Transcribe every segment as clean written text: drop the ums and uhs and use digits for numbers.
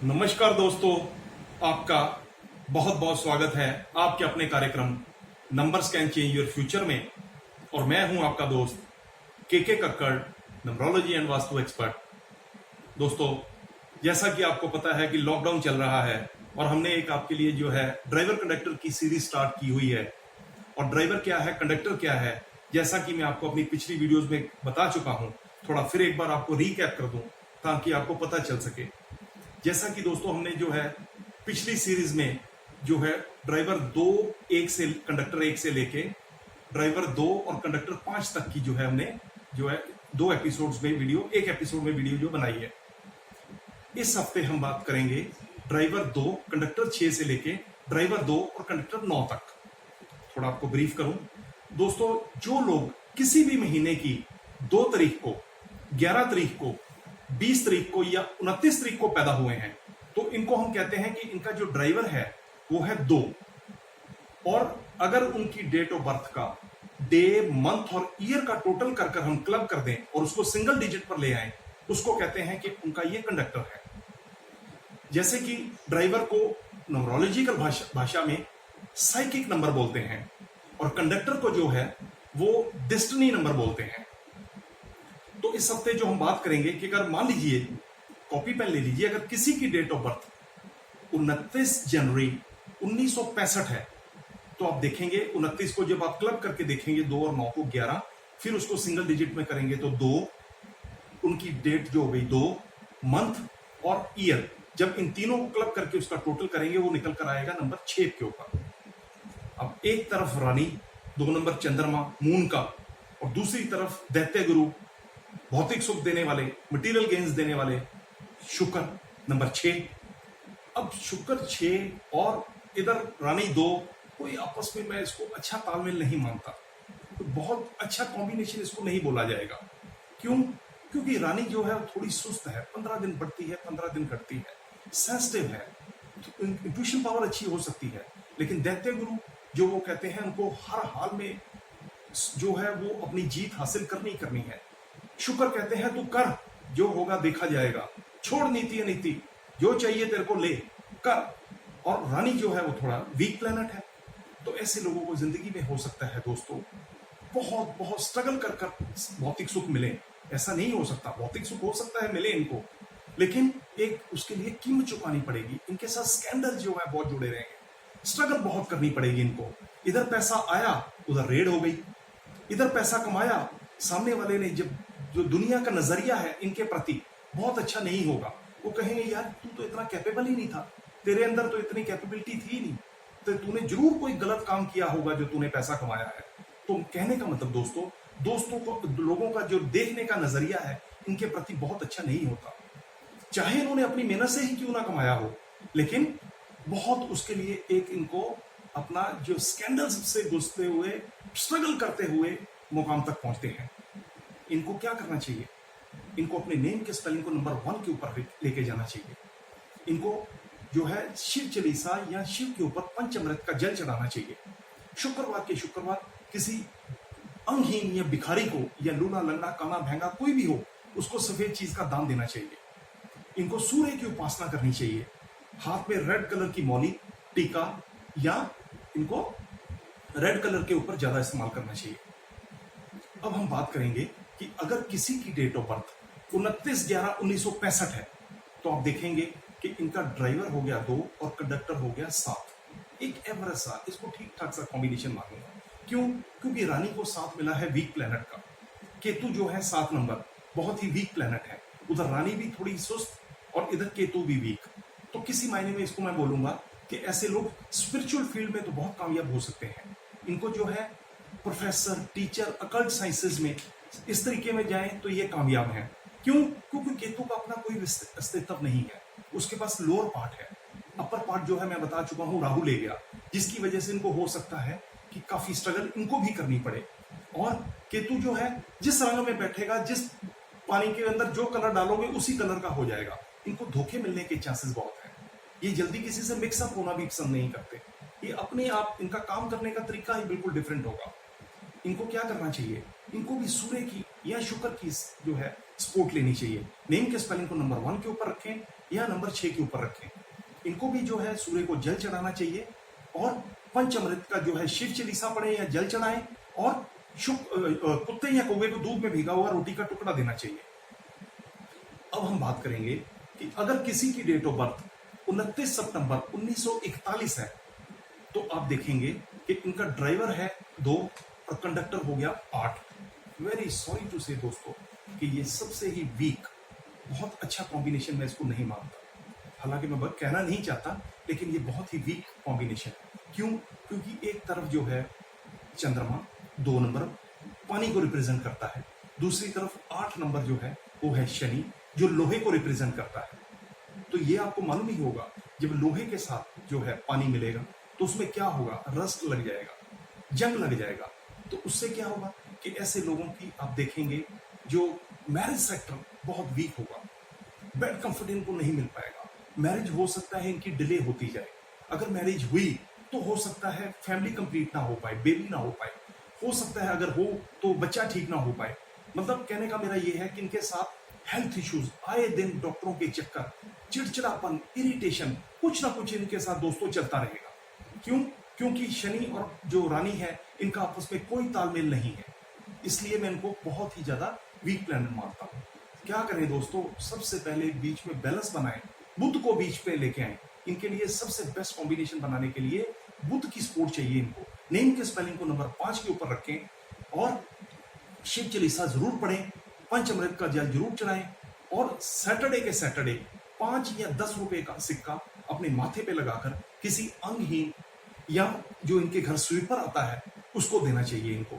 नमस्कार दोस्तों, आपका बहुत बहुत स्वागत है आपके अपने कार्यक्रम numbers can change your future में। और मैं हूं आपका दोस्त के कक्कड़, नंबरोलॉजी एंड वास्तु एक्सपर्ट। दोस्तों, जैसा कि आपको पता है कि लॉकडाउन चल रहा है और हमने एक आपके लिए जो है ड्राइवर कंडक्टर की सीरीज स्टार्ट की हुई है। और ड्राइवर क्या है, कंडक्टर क्या है, जैसा कि मैं आपको अपनी पिछली वीडियोस में बता चुका हूं, थोड़ा फिर एक बार आपको रिकैप कर दूं ताकि आपको पता चल सके। जैसा कि दोस्तों हमने जो है पिछली सीरीज में जो है ड्राइवर एक से कंडक्टर एक से लेके ड्राइवर 2 और कंडक्टर 5 तक की जो है हमने जो है एक एपिसोड में वीडियो जो बनाई है। इस हफ्ते हम बात करेंगे ड्राइवर 2 कंडक्टर 6 से लेके ड्राइवर 2 और कंडक्टर 9 तक। थोड़ा आपको ब्रीफ करूं दोस्तों, जो लोग किसी भी महीने की 2 तारीख को, 11 तारीख को, 20 तारीख को या 29 तारीख को पैदा हुए हैं, तो इनको हम कहते हैं कि इनका जो ड्राइवर है वो है 2। और अगर उनकी डेट ऑफ बर्थ का डे, मंथ और ईयर का टोटल कर हम क्लब कर दें और उसको सिंगल डिजिट पर ले आए, उसको कहते हैं कि उनका ये कंडक्टर है। जैसे कि ड्राइवर को न्यूमरोलॉजिकल भाषा में साइकिक नंबर बोलते हैं और कंडक्टर को जो है वो डेस्टिनी नंबर बोलते हैं। तो इस हफ्ते जो हम बात करेंगे कि अगर मान लीजिए, कॉपी पेन ले लीजिए, अगर किसी की डेट ऑफ बर्थ 29 जनवरी 1965 है, तो आप देखेंगे 29 को जब आप क्लब करके देखेंगे 2 और 9 को 11, फिर उसको सिंगल डिजिट में करेंगे तो 2, उनकी डेट जो हो गई 2, मंथ और ईयर, जब इन तीनों को क्लब करके उसका टोटल करेंगे वो निकल कर आएगा नंबर 6 के ऊपर। अब एक तरफ रानी, 2 नंबर चंद्रमा मून का, और दूसरी तरफ दैत्य गुरु, भौतिक सुख देने वाले, मटेरियल गेन्स देने वाले शुक्र नंबर 6। अब शुक्र 6 और इधर रानी 2, कोई आपस में मैं इसको अच्छा तालमेल नहीं मानता, तो बहुत अच्छा कॉम्बिनेशन इसको नहीं बोला जाएगा। क्यों? क्योंकि रानी जो है थोड़ी सुस्त है, 15 दिन बढ़ती है, 15 दिन घटती है, सेंसिटिव है, इंट्यूशन पावर अच्छी हो सकती है। लेकिन दैत्य गुरु जो वो कहते हैं उनको हर हाल में जो है वो अपनी जीत हासिल करनी करनी है। शुक्र कहते हैं तू कर, जो होगा देखा जाएगा, छोड़ नीति अनीति, जो चाहिए तेरे को ले कर। और रानी जो है वो थोड़ा वीक प्लैनेट है। तो ऐसे लोगों को जिंदगी में हो सकता है दोस्तों बहुत बहुत स्ट्रगल कर भौतिक सुख मिले। ऐसा नहीं हो सकता, भौतिक सुख हो सकता है मिले इनको, लेकिन एक उसके लिए कीमत चुकानी पड़ेगी। इनके साथ स्कैंडल जो है बहुत जुड़े रहेंगे, स्ट्रगल बहुत करनी पड़ेगी इनको। इधर पैसा आया, उधर रेड हो गई। इधर पैसा कमाया, सामने वाले ने जब जो दुनिया का नजरिया है इनके प्रति बहुत अच्छा नहीं होगा। वो कहेंगे यार तू तो इतना कैपेबल ही नहीं था, तेरे अंदर तो इतनी कैपेबिलिटी थी नहीं, तो तूने जरूर कोई गलत काम किया होगा जो तूने पैसा कमाया है। तो कहने का मतलब दोस्तों को, लोगों का जो देखने का नजरिया है इनके प्रति बहुत अच्छा नहीं होता। चाहे इन्होंने अपनी मेहनत से ही क्यों ना कमाया हो, लेकिन बहुत उसके लिए एक इनको अपना जो स्कैंडल से घुसते हुए, स्ट्रगल करते हुए मुकाम तक पहुंचते हैं। इनको क्या करना चाहिए? इनको अपने नेम के स्पेलिंग को नंबर 1 के ऊपर लेके जाना चाहिए। इनको जो है शिव चालीसा या शिव के ऊपर पंचामृत का जल चढ़ाना चाहिए। शुक्रवार के शुक्रवार किसी अंगहीन या भिखारी को, या लूला लंगड़ा काना भैंगा कोई भी हो, उसको सफेद चीज का दान देना चाहिए। इनको सूर्य की उपासना करनी चाहिए। हाथ में रेड कलर की मौली, टीका, या इनको रेड कलर के ऊपर ज्यादा इस्तेमाल करना चाहिए। अब हम बात करेंगे कि अगर किसी की डेट ऑफ बर्थ 29/11/1965 है, तो आप देखेंगे कि इनका ड्राइवर हो गया 2 और कंडक्टर हो गया 7। एक एवरेज सा, इसको ठीक ठाक सा कॉम्बिनेशन मानूंगा। क्यों? क्योंकि रानी को 7 मिला है वीक प्लैनेट का। केतु जो है 7 नंबर बहुत ही वीक प्लैनेट है। उधर रानी भी थोड़ी सुस्त और इधर केतु भी वीक। तो किसी मायने में इसको मैं बोलूंगा कि ऐसे लोग स्पिरिचुअल फील्ड में तो बहुत कामयाब हो सकते हैं। इनको जो है प्रोफेसर, टीचर, अकल्ट साइंसेज में इस तरीके में जाएं तो ये कामयाब हैं। क्यों? क्योंकि केतु का अपना कोई अस्तित्व नहीं है, उसके पास लोअर पार्ट है। अपर पार्ट जो है मैं बता चुका हूं राहु ले गया, जिसकी वजह से इनको हो सकता है कि काफी स्ट्रगल इनको भी करनी पड़े। और केतु जो है जिस रंग में बैठेगा, जिस पानी के अंदर जो कलर डालोगे उसी कलर का हो जाएगा। इनको धोखे मिलने के चांसेस बहुत हैं। ये जल्दी किसी से मिक्सअप होना भी पसंद नहीं करते। ये अपने आप, इनका काम करने का तरीका ही बिल्कुल डिफरेंट होगा। इनको क्या करना चाहिए? इनको भी सूर्य की या शुक्र की जो है सपोर्ट लेनी चाहिए। नेम के स्पेलिंग को नंबर 1 के ऊपर रखें या नंबर 6 के ऊपर रखें। इनको भी जो है सूर्य को जल चढ़ाना चाहिए और पंचामृत का जो है शिव चालीसा पढ़े या जल चढ़ाएं और कुत्ते या कौवे को दूध में भिगा हुआ रोटी का टुकड़ा देना चाहिए। अब हम बात करेंगे कि अगर किसी की डेट ऑफ बर्थ 29 सितंबर 1941 है तो आप देखेंगे कि इनका ड्राइवर है 2 और कंडक्टर हो गया 8। वेरी सॉरी टू से दोस्तों कि ये सबसे ही वीक, बहुत अच्छा कॉम्बिनेशन मैं इसको नहीं मानता। हालांकि मैं कहना नहीं चाहता, लेकिन ये बहुत ही वीक कॉम्बिनेशन है। क्यों? क्योंकि एक तरफ जो है चंद्रमा 2 नंबर पानी को रिप्रेजेंट करता है, दूसरी तरफ 8 नंबर जो है वो है शनि जो लोहे को रिप्रेजेंट करता है। तो ये आपको मालूम ही होगा, जब लोहे के साथ जो है पानी मिलेगा तो उसमें क्या होगा, रस्ट लग जाएगा, जंग लग जाएगा। तो उससे क्या होगा कि ऐसे लोगों की आप देखेंगे जो मैरिज सेक्टर बहुत वीक होगा, बेड कंफर्ट इनको नहीं मिल पाएगा, मैरिज हो सकता है इनकी डिले होती जाए, अगर मैरिज हुई तो हो सकता है फैमिली कंप्लीट ना हो पाए, बेबी ना हो पाए, हो सकता है अगर हो तो बच्चा ठीक ना हो पाए। मतलब कहने का मेरा ये है कि इनके साथ हेल्थ इश्यूज आए दिन, डॉक्टरों के चक्कर, चिड़चिड़ापन, इरिटेशन, कुछ ना कुछ इनके साथ दोस्तों चलता रहेगा। क्यों? क्योंकि शनि और जो रानी है इनका आपस में कोई तालमेल नहीं है, इसलिए मैं इनको बहुत ही ज्यादा वीक प्लैनेट मानता हूं। क्या करें दोस्तों, सबसे पहले बीच में बैलेंस बनाएं, बुध को बीच पे लेके आए। इनके लिए सबसे बेस्ट कॉम्बिनेशन बनाने के लिए बुध की सपोर्ट चाहिए इनको। नेम के स्पेलिंग को नंबर 5 के ऊपर रखें और शिव चालीसा जरूर पढ़ें, पंचामृत का जल जरूर चढ़ाएं और सैटरडे के सैटरडे 5 या 10 रुपए का सिक्का अपने माथे पे लगाकर किसी अंगहीन या जो इनके घर स्वीपर आता है उसको देना चाहिए इनको।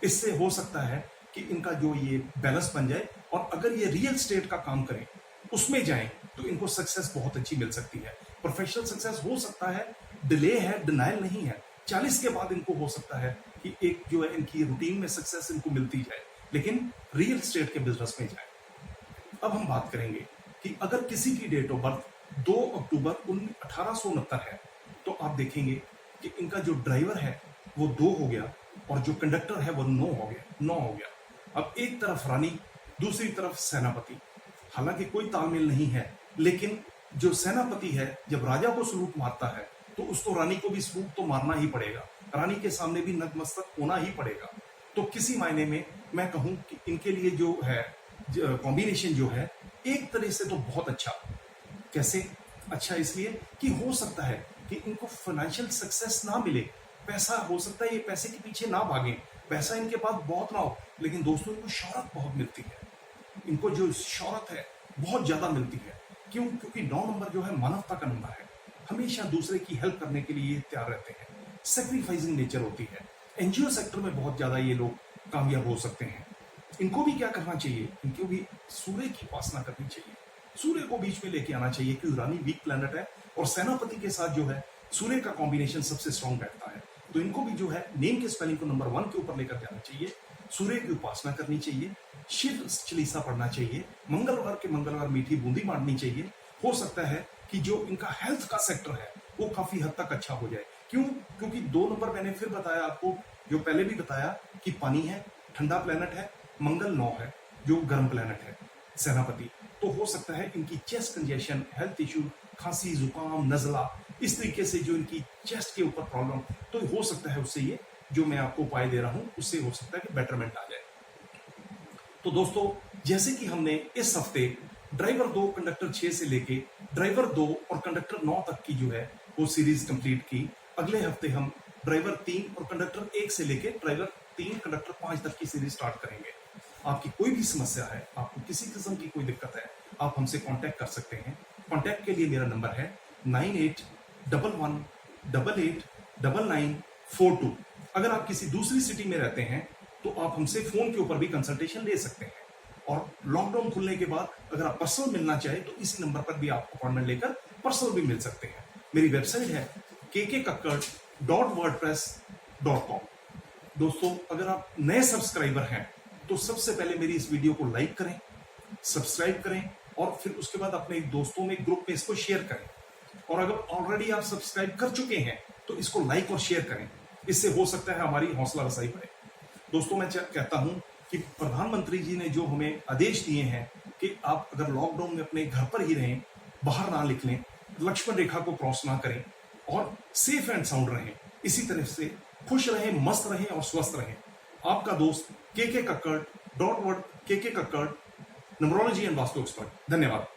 इससे हो सकता है कि इनका जो ये बैलेंस बन जाए और अगर ये रियल स्टेट का काम करें, उसमें जाएं, तो इनको सक्सेस बहुत अच्छी मिल सकती है। प्रोफेशनल सक्सेस हो सकता है, डिले है, डिनाइल नहीं है। 40 के बाद इनको हो सकता है कि एक जो है इनकी रूटीन में सक्सेस इनको मिलती जाए, लेकिन रियल स्टेट के बिजनेस में जाए। अब हम बात करेंगे कि अगर किसी की डेट ऑफ बर्थ 2 अक्टूबर 1869 है तो आप देखेंगे कि इनका जो ड्राइवर है वो 2 हो गया और जो कंडक्टर है वो 9 हो गया। अब एक तरफ रानी, दूसरी तरफ सेनापति। हालांकि कोई तालमेल नहीं है, लेकिन जो सेनापति है जब राजा को सलूट मारता है तो उसको रानी को भी सलूट तो मारना ही पड़ेगा, रानी के सामने भी नतमस्तक होना ही पड़ेगा। तो किसी मायने में मैं कहूं कि इनके लिए जो है कॉम्बिनेशन जो है एक तरह से तो बहुत अच्छा। कैसे अच्छा? इसलिए कि हो सकता है कि इनको फाइनेंशियल सक्सेस ना मिले, पैसा हो सकता है ये पैसे के पीछे ना भागे, पैसा इनके पास बहुत ना हो, लेकिन दोस्तों इनको शौहरत बहुत मिलती है। इनको जो शौहरत है बहुत ज्यादा मिलती है। क्यों? क्योंकि 9 नंबर जो है मानवता का नंबर है, हमेशा दूसरे की हेल्प करने के लिए तैयार रहते हैं, सेक्रीफाइसिंग नेचर होती है। एनजीओ सेक्टर में बहुत ज्यादा ये लोग कामयाब हो सकते हैं। इनको भी क्या करना चाहिए, इनको भी सूर्य की उपासना करनी चाहिए, सूर्य को बीच में लेके आना चाहिए, क्योंकि रानी वीक प्लैनेट है और सेनापति के साथ जो है सूर्य का कॉम्बिनेशन सबसे स्ट्रॉन्ग बैठता है। तो इनको भी जो है नेम के स्पेलिंग को नंबर 1 के ऊपर लेकर जाना चाहिए, सूर्य की उपासना करनी चाहिए, शिव चालीसा पढ़ना चाहिए, मंगलवार के मंगलवार मीठी बूंदी मारनी चाहिए। हो सकता है कि जो इनका हेल्थ का सेक्टर है वो काफी हद तक अच्छा हो जाए। क्यों? क्योंकि 2 नंबर मैंने फिर बताया आपको, जो पहले भी बताया कि पानी है, ठंडा प्लेनेट है, मंगल 9 है जो गर्म प्लेनेट है, सेनापति। तो हो सकता है इनकी चेस्ट कंजेशन, हेल्थ इश्यू, खांसी, जुकाम, नजला, इस तरीके से जो इनकी चेस्ट के ऊपर प्रॉब्लम, तो हो सकता है उससे ये जो मैं आपको उपाय दे रहा हूं उससे हो सकता है कि बेटरमेंट आ जाए। तो दोस्तों, जैसे कि हमने इस हफ्ते ड्राइवर 2 कंडक्टर 6 से लेके ड्राइवर 2 और कंडक्टर 9 तक की जो है वो सीरीज कंप्लीट की। अगले हफ्ते हम ड्राइवर 3 और कंडक्टर 1 से लेके ड्राइवर 3 कंडक्टर 5 तक की सीरीज स्टार्ट करेंगे। आपकी कोई भी समस्या है, आपको किसी किस्म की कोई दिक्कत है, आप हमसे कांटेक्ट कर सकते हैं। कांटेक्ट के लिए मेरा नंबर है 9811889942। अगर आप किसी दूसरी सिटी में रहते हैं तो आप हमसे फोन के ऊपर भी कंसल्टेशन ले सकते हैं। और लॉकडाउन खुलने के बाद अगर आप पर्सनल मिलना चाहें तो इसी नंबर पर भी आप अपॉइंटमेंट लेकर पर्सनल भी मिल सकते हैं। मेरी वेबसाइट है kkkakkad.wordpress.com। दोस्तों, अगर आप नए सब्सक्राइबर हैं तो सबसे पहले मेरी इस वीडियो को लाइक करें, सब्सक्राइब करें और फिर उसके बाद अपने दोस्तों में, ग्रुप में इसको शेयर करें। और अगर ऑलरेडी आप सब्सक्राइब कर चुके हैं तो इसको लाइक और शेयर करें, इससे हो सकता है हमारी हौसला अफजाई बढ़े। दोस्तों, मैं कहता हूं कि प्रधानमंत्री जी ने जो हमें आदेश दिए हैं कि आप अगर लॉकडाउन में अपने घर पर ही रहें, बाहर ना निकलें, लक्ष्मण रेखा को क्रॉस ना करें और सेफ एंड साउंड रहें। इसी तरह से खुश रहें, मस्त रहें और स्वस्थ रहें। आपका दोस्त के Kakkar, .word KK Kakkar, numerology and vastu expert. धन्यवाद।